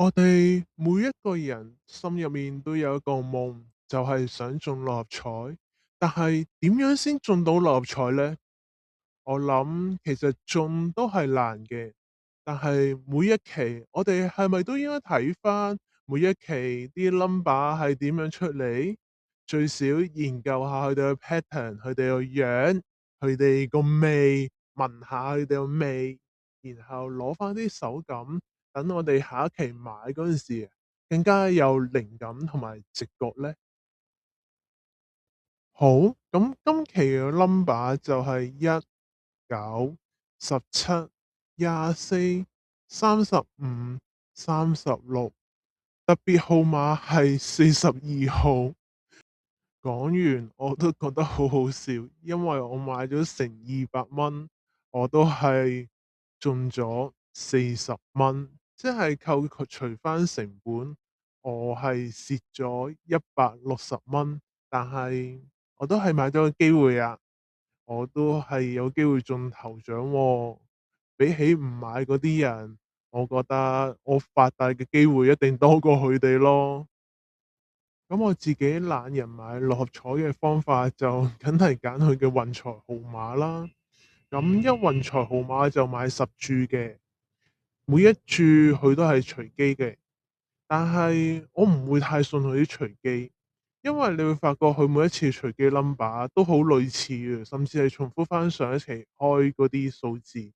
我哋每一個人心入面都有一個夢，就係想中六合彩。但係點樣先中到六合彩呢？我諗其實中都係難嘅，但係每一期我哋係咪都應該睇翻每一期啲 number 係點樣出嚟？最少研究下佢哋嘅 pattern，佢哋個樣，佢哋個味，聞下佢哋個味，然後攞翻啲手感，等我哋下一期買嗰陣時更加有靈感同埋直覺呢。好，咁今期嘅 number 就係一、9、17、24、35、36，特別號碼係42號。講完我都覺得好好笑，因為我買咗成200蚊，我都係中咗40蚊，即係扣除翻成本，我係蝕咗160蚊，但係我都係買咗個機會啊！我都係有機會中頭獎喎，比起唔買嗰啲人，我覺得我發達嘅機會一定多過佢哋咯。咁我自己懶人買六合彩嘅方法就梗係揀佢嘅運財號碼啦。咁一運財號碼就買10注嘅，每一注佢都係隨機嘅。但係我唔會太信佢啲隨機，因為你會發覺佢每一次隨機 number 都好類似嘅，甚至係重複翻上一期開嗰啲數字。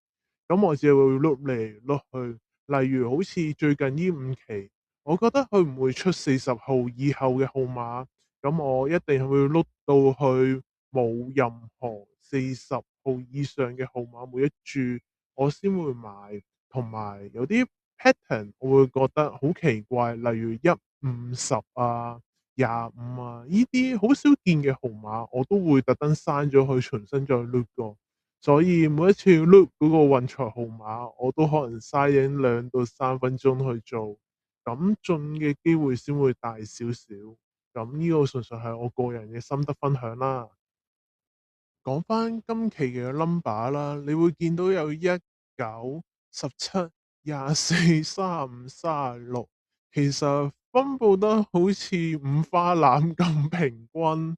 咁我只係會碌嚟碌去，例如好似最近呢5期，我覺得佢唔會出40號以後嘅號碼，咁我一定會碌到去冇任何40號以上嘅號碼每一注，我先會買。同埋有啲 pattern 我會覺得好奇怪，例如1、5、10啊、25啊，呢啲好少見嘅號碼，我都會特登刪咗佢，重新再碌過。所以每一次碌嗰個運財號碼，我都可能嘥緊2到3分鐘去做，咁中嘅機會先會大少少。咁呢個純粹係我個人嘅心得分享啦。講翻今期嘅 number 啦，你會見到有19、17、24、35、36，其實分佈得好似五花腩咁平均。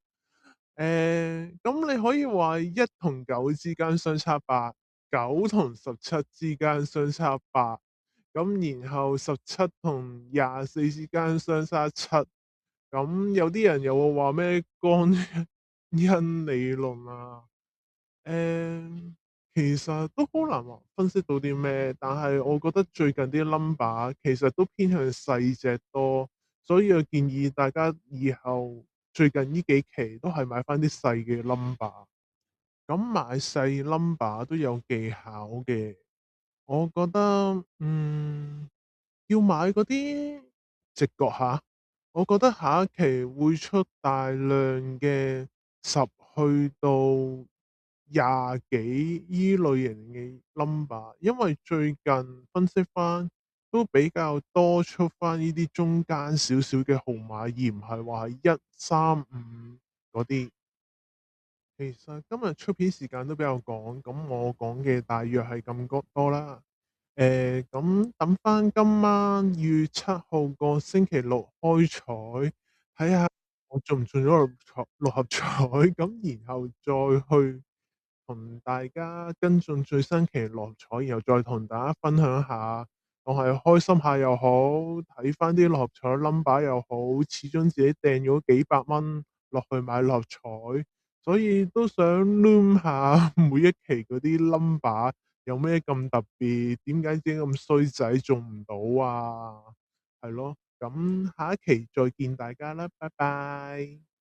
咁你可以話1同9之間相差8，9同17之間相差8，咁然後17同24之間相差7。咁有啲人又會話咩江恩理論啊？誒，其實都好難話分析到啲咩，但係我覺得最近啲 number 其實都偏向細隻多，所以我建議大家以後最近呢幾期都係買翻啲細嘅 number。咁買細 number 都有技巧嘅，我覺得，要買嗰啲直覺下，我覺得下一期會出大量嘅10去到廿幾依類型嘅 number，因為最近分析翻都比較多出翻呢啲中間少少嘅號碼，而唔係話係1、3、5嗰啲。其實今日出片時間都比較趕，咁我講嘅大約係咁多啦。咁等翻今晚2月7號個星期六開彩，睇下我中唔中咗六合彩，咁然後再去同大家跟進最新期六合彩，然後再同大家分享下，當係開心下又好，睇翻啲六合彩 number 又好，始終自己掟咗幾百蚊落去買六合彩。所以都想 loom 下每一期嗰啲 number 有咩咁特別，點解自己咁衰仔中唔到啊？係咯，咁下一期再見大家啦，拜拜。